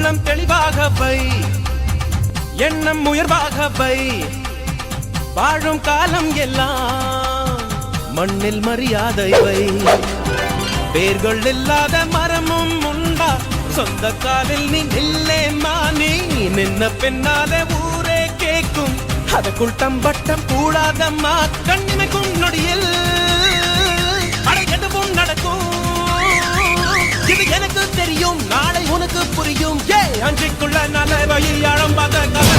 உள்ளம் தெளிவாக வை, எண்ணம் உயர்வாக வை. வாழும் காலம் எல்லாம் மண்ணில் மரியாதை வை. வேர்கள் இல்லாத மரமும் உண்டா, சொந்த காலில் நீ நில்லே மானே. நின்ன பின்னாலே ஊரே கேட்கும், அதற்குள் தம்பட்டம் கூடாதம்மா. கண்ணிமைக்கும் நொடியில் எதுவும் நடக்கும், இது எனக்கு தெரியும், நாளை உனக்கு புரியும். அஞ்சுக்குள்ள நல்ல வழி ஆழம் பார்த்த கதை